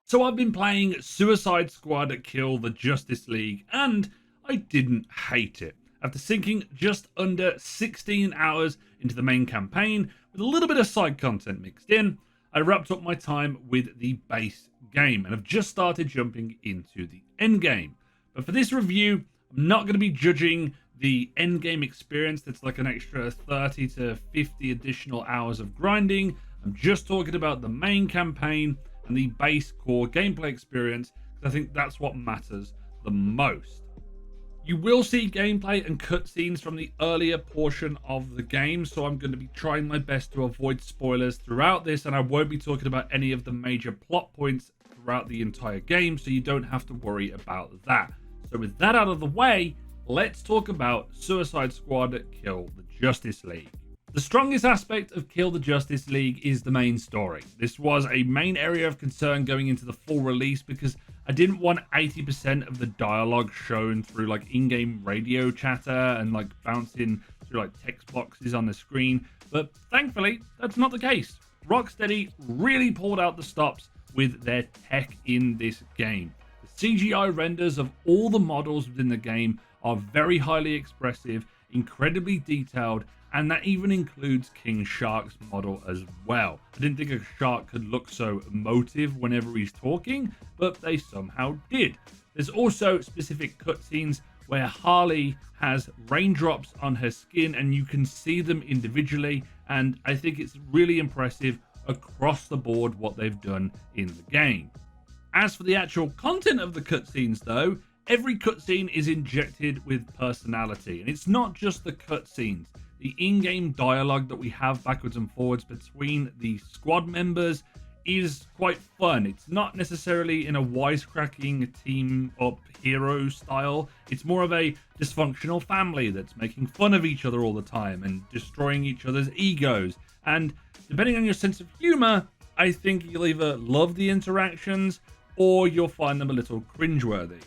So I've been playing Suicide Squad Kill the Justice League, and I didn't hate it. After sinking just under 16 hours into the main campaign, with a little bit of side content mixed in, I wrapped up my time with the base game, and have just started jumping into the end game. But for this review, I'm not going to be judging the end game experience that's like an extra 30 to 50 additional hours of grinding. I'm just talking about the main campaign and the base core gameplay experience, because I think that's what matters the most. You will see gameplay and cutscenes from the earlier portion of the game, so I'm going to be trying my best to avoid spoilers throughout this, and I won't be talking about any of the major plot points throughout the entire game, so you don't have to worry about that. So with that out of the way, let's talk about Suicide Squad Kill the Justice League. The strongest aspect of Kill the Justice League is the main story. This was a main area of concern going into the full release, because I didn't want 80% of the dialogue shown through like in-game radio chatter and like bouncing through like text boxes on the screen. But thankfully, that's not the case. Rocksteady really pulled out the stops with their tech in this game. The CGI renders of all the models within the game are very highly expressive, incredibly detailed, and that even includes King Shark's model as well. I didn't think a shark could look so emotive whenever he's talking, but they somehow did. There's also specific cutscenes where Harley has raindrops on her skin and you can see them individually, and I think it's really impressive across the board what they've done in the game. As for the actual content of the cutscenes though, every cutscene is injected with personality, and it's not just the cutscenes. The in-game dialogue that we have backwards and forwards between the squad members is quite fun. It's not necessarily in a wisecracking team-up hero style. It's more of a dysfunctional family that's making fun of each other all the time and destroying each other's egos. And depending on your sense of humor, I think you'll either love the interactions or you'll find them a little cringeworthy.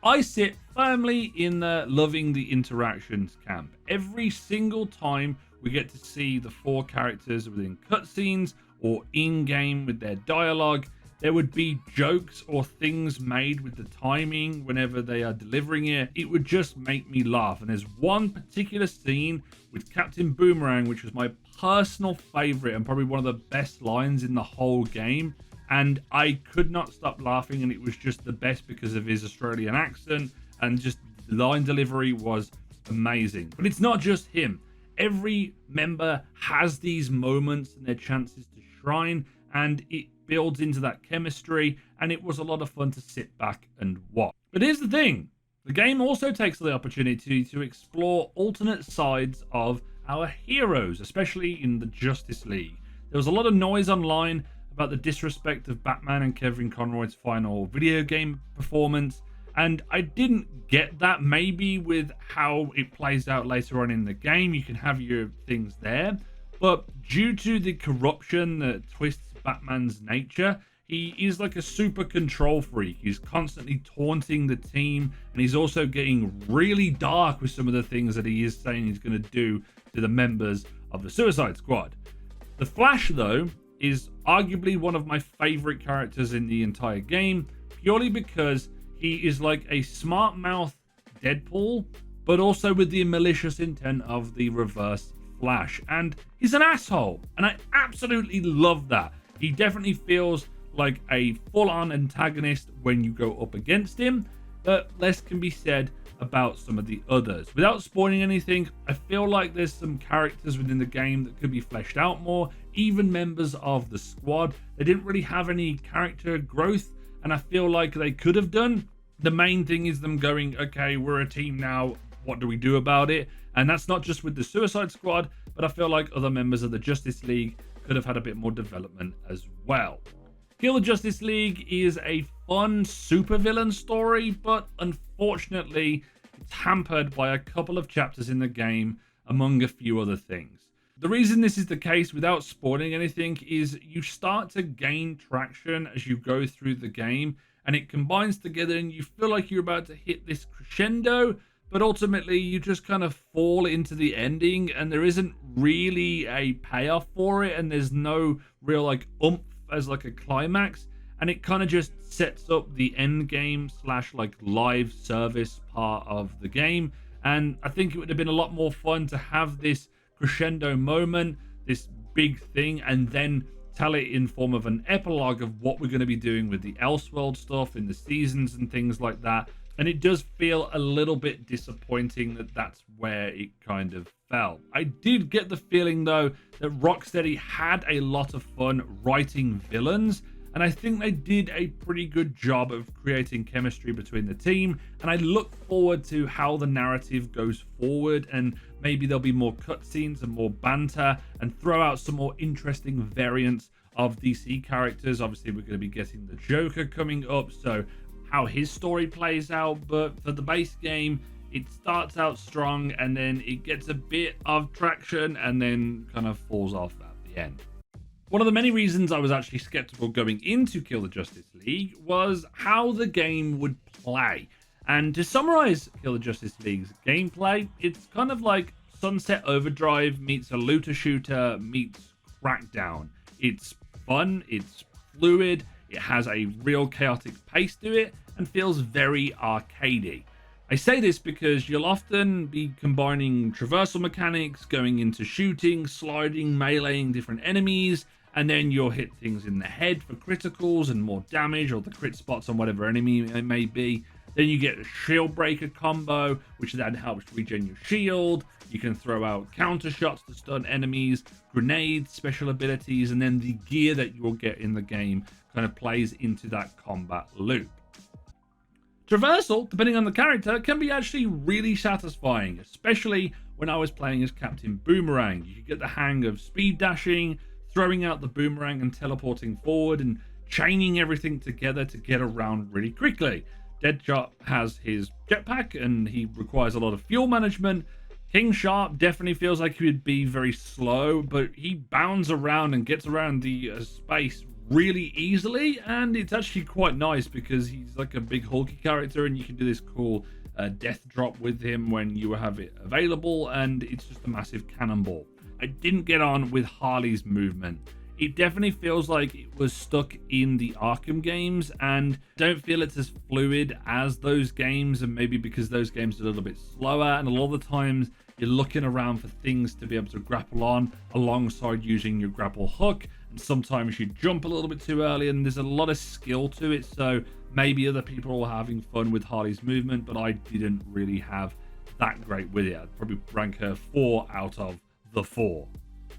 I sit firmly in the loving the interactions camp. Every single time we get to see the four characters within cutscenes or in-game with their dialogue, there would be jokes or things made with the timing whenever they are delivering it. It would just make me laugh. And there's one particular scene with Captain Boomerang, which was my personal favorite and probably one of the best lines in the whole game. And I could not stop laughing, and it was just the best because of his Australian accent, and just line delivery was amazing. But it's not just him. Every member has these moments and their chances to shine, and it builds into that chemistry, and it was a lot of fun to sit back and watch. But here's the thing. The game also takes the opportunity to explore alternate sides of our heroes, especially in the Justice League. There was a lot of noise online about the disrespect of Batman and Kevin Conroy's final video game performance, and I didn't get that. Maybe with how it plays out later on in the game, you can have your things there, but due to the corruption that twists Batman's nature, he is like a super control freak. He's constantly taunting the team, and he's also getting really dark with some of the things that he is saying he's going to do to the members of the Suicide Squad. The Flash, though, is arguably one of my favorite characters in the entire game, purely because he is like a smart mouth Deadpool, but also with the malicious intent of the reverse Flash. And he's an asshole, and I absolutely love that. He definitely feels like a full-on antagonist when you go up against him, but less can be said about some of the others. Without spoiling anything, I feel like there's some characters within the game that could be fleshed out more, even members of the squad. They didn't really have any character growth, and I feel like they could have done. The main thing is them going, okay, we're a team now, what do we do about it? And that's not just with the Suicide Squad, but I feel like other members of the Justice League could have had a bit more development as well. Kill the Justice League is a fun supervillain story, but unfortunately, it's hampered by a couple of chapters in the game, among a few other things. The reason this is the case, without spoiling anything, is you start to gain traction as you go through the game, and it combines together, and you feel like you're about to hit this crescendo, but ultimately you just kind of fall into the ending, and there isn't really a payoff for it, and there's no real like oomph as like a climax. and it kind of just sets up the end game slash like live service part of the game. And I think it would have been a lot more fun to have this crescendo moment, this big thing, and then tell it in form of an epilogue of what we're going to be doing with the Elseworld stuff in the seasons and things like that. And it does feel a little bit disappointing that that's where it kind of fell. I did get the feeling though that Rocksteady had a lot of fun writing villains, and I think they did a pretty good job of creating chemistry between the team. And I look forward to how the narrative goes forward, and maybe there'll be more cutscenes and more banter, and throw out some more interesting variants of DC characters. Obviously, we're going to be getting the Joker coming up, so how his story plays out. But for the base game, it starts out strong, and then it gets a bit of traction, and then kind of falls off at the end. One of the many reasons I was actually skeptical going into Kill the Justice League was how the game would play. And to summarize Kill the Justice League's gameplay, it's kind of like Sunset Overdrive meets a looter shooter meets Crackdown. It's fun, it's fluid, it has a real chaotic pace to it, and feels very arcadey. I say this because you'll often be combining traversal mechanics, going into shooting, sliding, meleeing different enemies, and then you'll hit things in the head for criticals and more damage, or the crit spots on whatever enemy it may be. Then you get a shield breaker combo, which then helps regen your shield. You can throw out counter shots to stun enemies, grenades, special abilities, and then the gear that you'll get in the game kind of plays into that combat loop. Traversal, depending on the character, can be actually really satisfying, especially when I was playing as Captain Boomerang. You get the hang of speed dashing, throwing out the boomerang and teleporting forward, and chaining everything together to get around really quickly. Deadshot has his jetpack, and he requires a lot of fuel management. King Sharp definitely feels like he would be very slow, but he bounds around and gets around the space really easily, and it's actually quite nice because he's like a big hulky character, and you can do this cool death drop with him when you have it available, and it's just a massive cannonball. I didn't get on with Harley's movement. It definitely feels like it was stuck in the Arkham games, and don't feel it's as fluid as those games, and maybe because those games are a little bit slower, and a lot of the times you're looking around for things to be able to grapple on alongside using your grapple hook, and sometimes you jump a little bit too early, and there's a lot of skill to it. So maybe other people are having fun with Harley's movement, but I didn't really have that great with it. I'd probably rank her 4 out of the 4.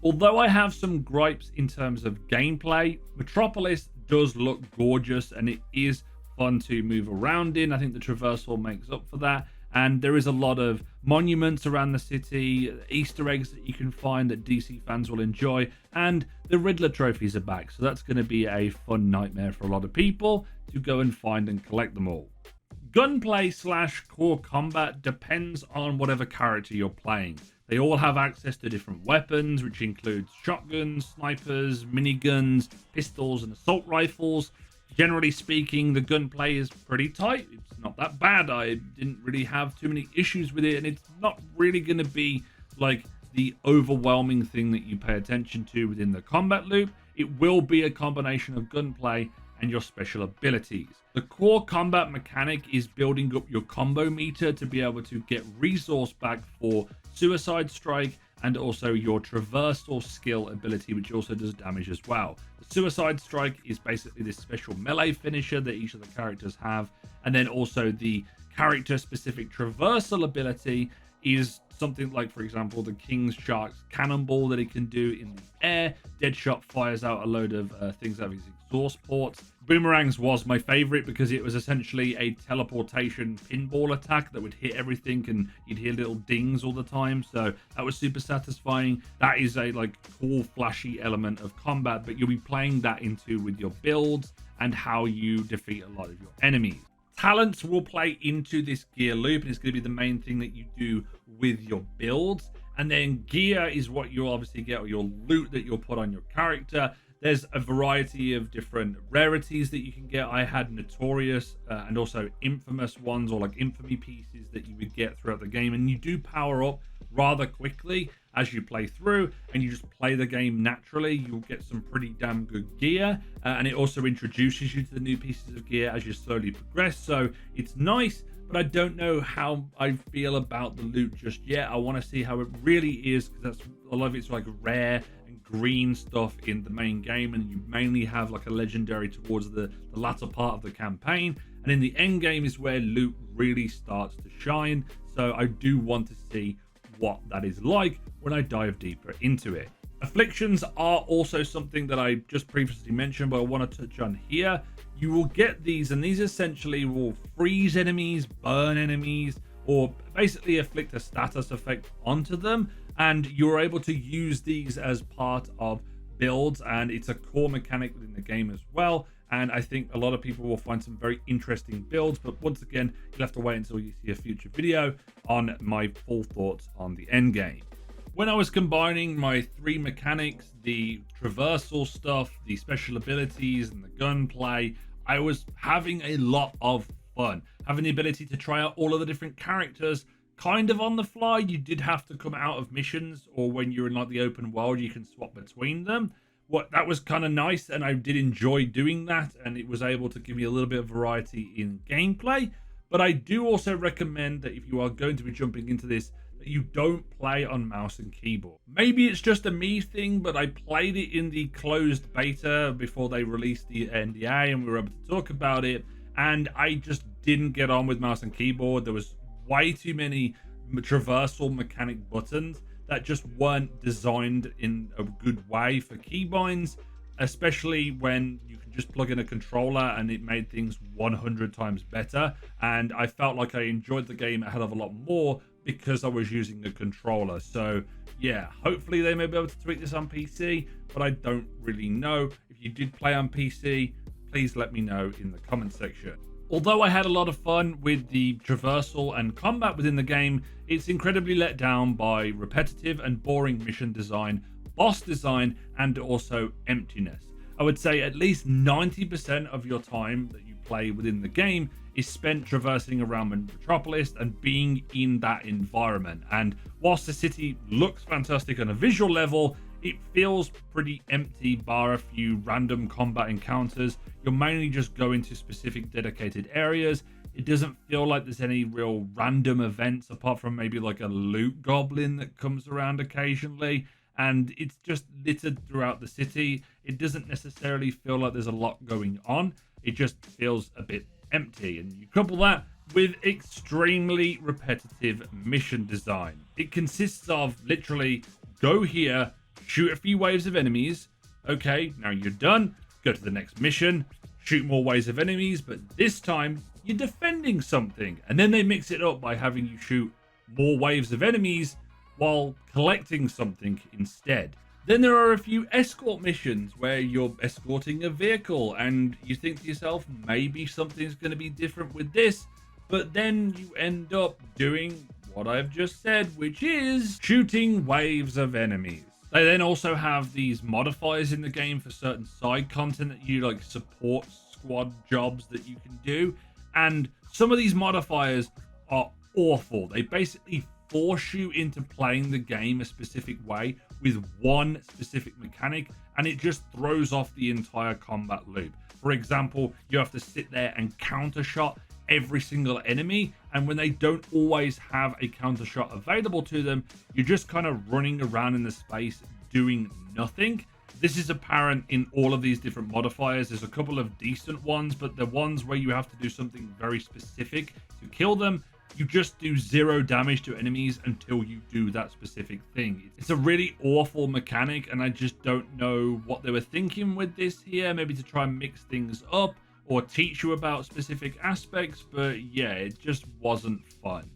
Although I have some gripes in terms of gameplay, Metropolis does look gorgeous, and it is fun to move around in. I think the traversal makes up for that, and there is a lot of monuments around the city, Easter eggs that you can find that DC fans will enjoy, and the Riddler trophies are back, so that's going to be a fun nightmare for a lot of people to go and find and collect them all. Gunplay slash core combat depends on whatever character you're playing. They all have access to different weapons, which includes shotguns, snipers, miniguns, pistols, and assault rifles. Generally speaking, the gunplay is pretty tight. It's not that bad. I didn't really have too many issues with it, and it's not really going to be like the overwhelming thing that you pay attention to within the combat loop. It will be a combination of gunplay and your special abilities. The core combat mechanic is building up your combo meter to be able to get resource back for Suicide Strike, and also your traversal skill ability, which also does damage as well. The Suicide Strike is basically this special melee finisher that each of the characters have, and then also the character specific traversal ability is something like, for example, the King's Shark's cannonball that he can do in the air. Deadshot fires out a load of things out of his exhaust ports. Boomerang's was my favorite because it was essentially a teleportation pinball attack that would hit everything, and you'd hear little dings all the time, so that was super satisfying. That is a like cool flashy element of combat, but you'll be playing that into with your builds and how you defeat a lot of your enemies. Talents will play into this gear loop, and it's going to be the main thing that you do with your builds. And then gear is what you'll obviously get, or your loot that you'll put on your character. There's a variety of different rarities that you can get. I had notorious and also infamous ones, or like infamy pieces that you would get throughout the game, and you do power up rather quickly. as you play through and you just play the game naturally, you'll get some pretty damn good gear. And it also introduces you to the new pieces of gear as you slowly progress. So it's nice, but I don't know how I feel about the loot just yet. I want to see how it really is, because that's a lot of it's like rare and green stuff in the main game, and you mainly have like a legendary towards the latter part of the campaign. And in the end game is where loot really starts to shine. So I do want to see what that is like when I dive deeper into it. Afflictions are also something that I just previously mentioned, but I want to touch on here. You will get these, and these essentially will freeze enemies, burn enemies, or basically inflict a status effect onto them. And you're able to use these as part of builds, and it's a core mechanic within the game as well. And I think a lot of people will find some very interesting builds, but once again, you'll have to wait until you see a future video on my full thoughts on the end game. When I was combining my three mechanics, the traversal stuff, the special abilities, and the gunplay, I was having a lot of fun. Having the ability to try out all of the different characters kind of on the fly. You did have to come out of missions, or when you're in like the open world, you can swap between them. That was kind of nice, and I did enjoy doing that, and it was able to give me a little bit of variety in gameplay. But I do also recommend that if you are going to be jumping into this, that you don't play on mouse and keyboard. Maybe it's just a me thing, but I played it in the closed beta before they released the NDA and we were able to talk about it, and I just didn't get on with mouse and keyboard. There was way too many traversal mechanic buttons that just weren't designed in a good way for keybinds, especially when you can just plug in a controller, and it made things 100 times better. And I felt like I enjoyed the game a hell of a lot more because I was using a controller. So yeah, hopefully they may be able to tweak this on PC, but I don't really know. If you did play on PC, please let me know in the comment section. Although I had a lot of fun with the traversal and combat within the game, it's incredibly let down by repetitive and boring mission design, boss design, and also emptiness. I would say at least 90% of your time that you play within the game is spent traversing around Metropolis and being in that environment. And whilst the city looks fantastic on a visual level, it feels pretty empty bar a few random combat encounters. You're mainly just going to specific dedicated areas. It doesn't feel like there's any real random events apart from maybe like a loot goblin that comes around occasionally. And it's just littered throughout the city. It doesn't necessarily feel like there's a lot going on. It just feels a bit empty. And you couple that with extremely repetitive mission design. It consists of literally go here, shoot a few waves of enemies. Okay, now you're done. Go to the next mission, shoot more waves of enemies, but this time you're defending something. And then they mix it up by having you shoot more waves of enemies while collecting something instead. Then there are a few escort missions where you're escorting a vehicle and you think to yourself, maybe something's going to be different with this, but then you end up doing what I've just said, which is shooting waves of enemies. They then also have these modifiers in the game for certain side content that you like, support squad jobs that you can do. And some of these modifiers are awful. They basically force you into playing the game a specific way with one specific mechanic, and it just throws off the entire combat loop. For example, you have to sit there and counter shot every single enemy, and when they don't always have a counter shot available to them, you're just kind of running around in the space doing nothing. This is apparent in all of these different modifiers. There's a couple of decent ones, but the ones where you have to do something very specific to kill them, you just do 0 damage to enemies until you do that specific thing. It's a really awful mechanic, and I just don't know what they were thinking with this here. Maybe to try and mix things up or teach you about specific aspects, but yeah, it just wasn't fun.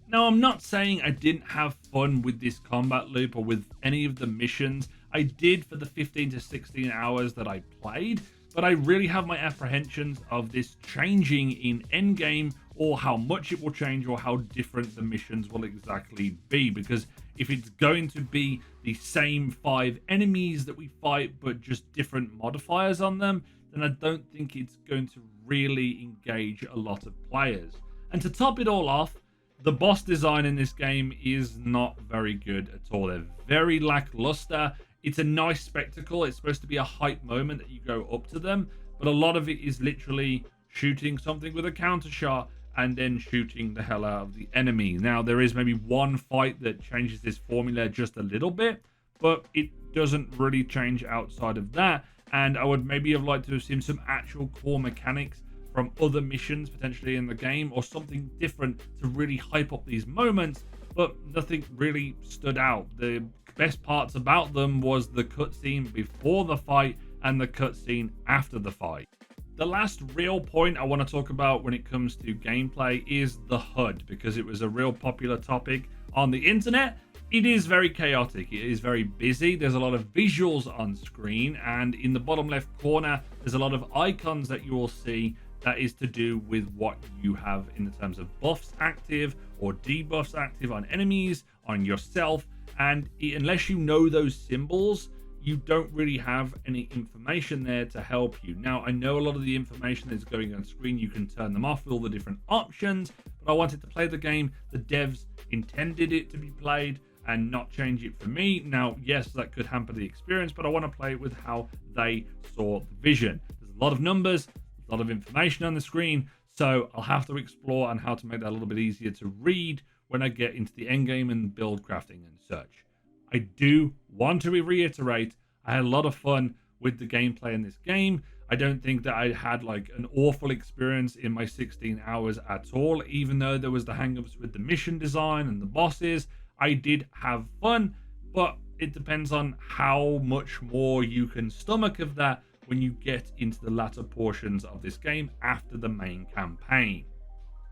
Now, I'm not saying I didn't have fun with this combat loop or with any of the missions. I did for the 15 to 16 hours that I played, but I really have my apprehensions of this changing in endgame, or how much it will change, or how different the missions will exactly be. Because if it's going to be the same 5 enemies that we fight, but just different modifiers on them, then I don't think it's going to really engage a lot of players. And to top it all off, The boss design in this game is not very good at all. They're very lackluster. It's a nice spectacle. It's supposed to be a hype moment that you go up to them, but a lot of it is literally shooting something with a counter shot and then shooting the hell out of the enemy. Now, there is maybe one fight that changes this formula just a little bit, but it doesn't really change outside of that. And I would maybe have liked to have seen some actual core mechanics from other missions potentially in the game, or something different to really hype up these moments, but nothing really stood out. The best parts about them was the cutscene before the fight and the cutscene after the fight. The last real point I want to talk about when it comes to gameplay is the HUD, because it was a real popular topic on the internet. It is very chaotic. It is very busy. There's a lot of visuals on screen, and in the bottom left corner, there's a lot of icons that you will see that is to do with what you have in terms of buffs active or debuffs active on enemies, on yourself. And unless you know those symbols, you don't really have any information there to help you. Now, I know a lot of the information that's going on screen, you can turn them off with all the different options, but I wanted to play the game the devs intended it to be played and not change it for me. Now, yes, that could hamper the experience, but I want to play it with how they saw the vision. There's a lot of numbers, a lot of information on the screen, so I'll have to explore on how to make that a little bit easier to read when I get into the end game and build crafting and such. I do want to reiterate, I had a lot of fun with the gameplay in this game. I don't think that I had like an awful experience in my 16 hours at all, even though there was the hangups with the mission design and the bosses. I did have fun, but it depends on how much more you can stomach of that when you get into the latter portions of this game after the main campaign.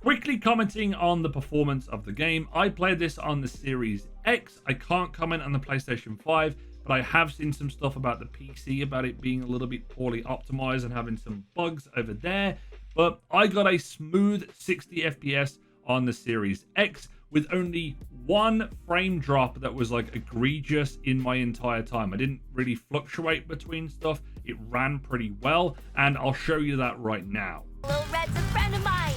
Quickly commenting on the performance of the game, I played this on the Series X. I can't comment on the PlayStation 5, but I have seen some stuff about the PC, about it being a little bit poorly optimized and having some bugs over there. But I got a smooth 60 FPS on the Series X with only one frame drop that was like egregious in my entire time. I didn't really fluctuate between stuff. It ran pretty well, and I'll show you that right now. Little Red's a friend of mine.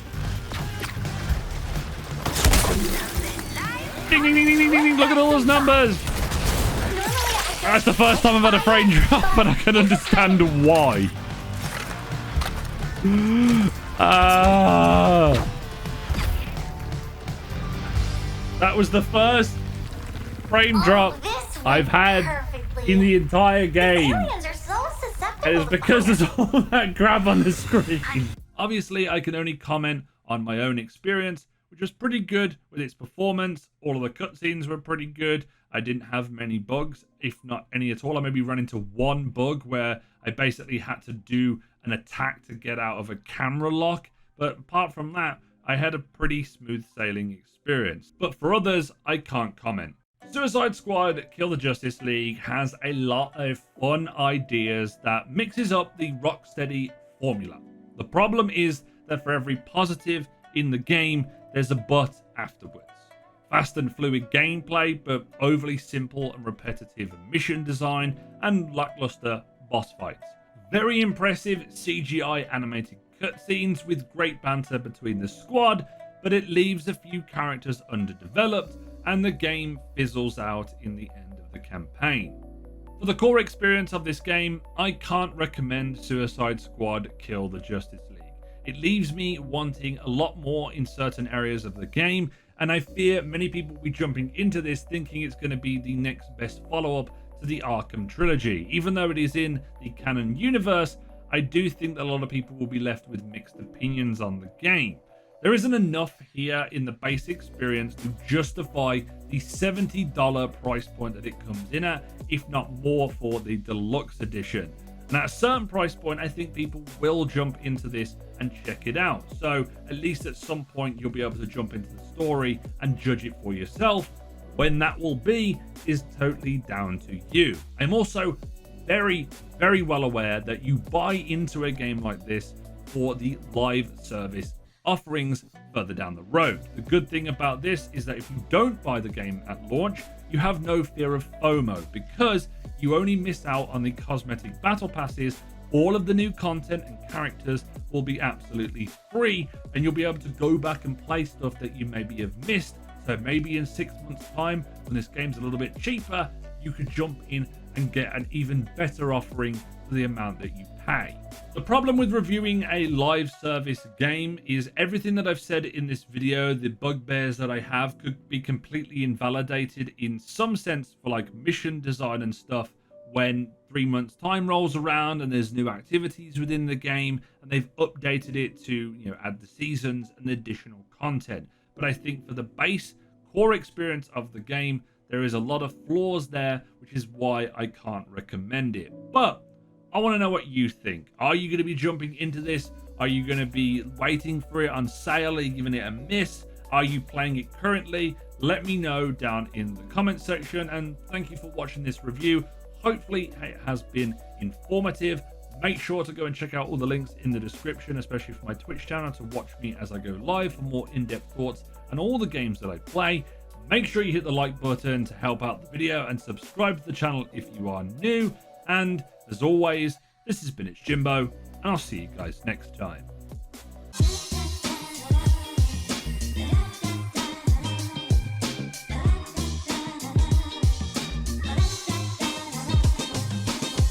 Ding, ding, ding, ding, ding, ding. Look at all those numbers. That's the first time I've had a frame drop, and I can understand why. That was the first frame drop I've had in the entire game. And it's because there's all that crap on the screen. Obviously, I can only comment on my own experience, which was pretty good with its performance. All of the cutscenes were pretty good. I didn't have many bugs, if not any at all. I maybe ran into one bug where I basically had to do an attack to get out of a camera lock. But apart from that, I had a pretty smooth sailing experience. But for others, I can't comment. Suicide Squad Kill the Justice League has a lot of fun ideas that mixes up the Rocksteady formula. The problem is that for every positive in the game, there's a but afterwards. Fast and fluid gameplay, but overly simple and repetitive mission design and lackluster boss fights. Very impressive CGI animated cutscenes with great banter between the squad, but it leaves a few characters underdeveloped and the game fizzles out in the end of the campaign. For the core experience of this game, I can't recommend Suicide Squad Kill the Justice League. It leaves me wanting a lot more in certain areas of the game, and I fear many people will be jumping into this thinking it's going to be the next best follow-up to the Arkham trilogy. Even though it is in the canon universe, I do think that a lot of people will be left with mixed opinions on the game. There isn't enough here in the base experience to justify the $70 price point that it comes in at, if not more for the deluxe edition. And at a certain price point, I think people will jump into this and check it out. So at least at some point, you'll be able to jump into the story and judge it for yourself. When that will be is totally down to you. I'm also very, very well aware that you buy into a game like this for the live service offerings further down the road. The good thing about this is that if you don't buy the game at launch, you have no fear of FOMO, because you only miss out on the cosmetic battle passes All of the new content and characters will be absolutely free, and you'll be able to go back and play stuff that you maybe have missed. So maybe in 6 months' time, when this game's a little bit cheaper, you could jump in and get an even better offering for the amount that you pay. The problem with reviewing a live service game is everything that I've said in this video, the bugbears that I have, could be completely invalidated in some sense for like mission design and stuff when 3 months time rolls around and there's new activities within the game and they've updated it to, add the seasons and additional content. But I think for the base core experience of the game, there is a lot of flaws there, which is why I can't recommend it. But I want to know what you think. Are you going to be jumping into this? Are you going to be waiting for it on sale? Are you giving it a miss? Are you playing it currently? Let me know down in the comment section, and thank you for watching this review. Hopefully it has been informative. Make sure to go and check out all the links in the description, especially for my Twitch channel, to watch me as I go live for more in-depth thoughts on all the games that I play. Make sure you hit the like button to help out the video and subscribe to the channel if you are new. And as always, this has been It's Jimbo, and I'll see you guys next time.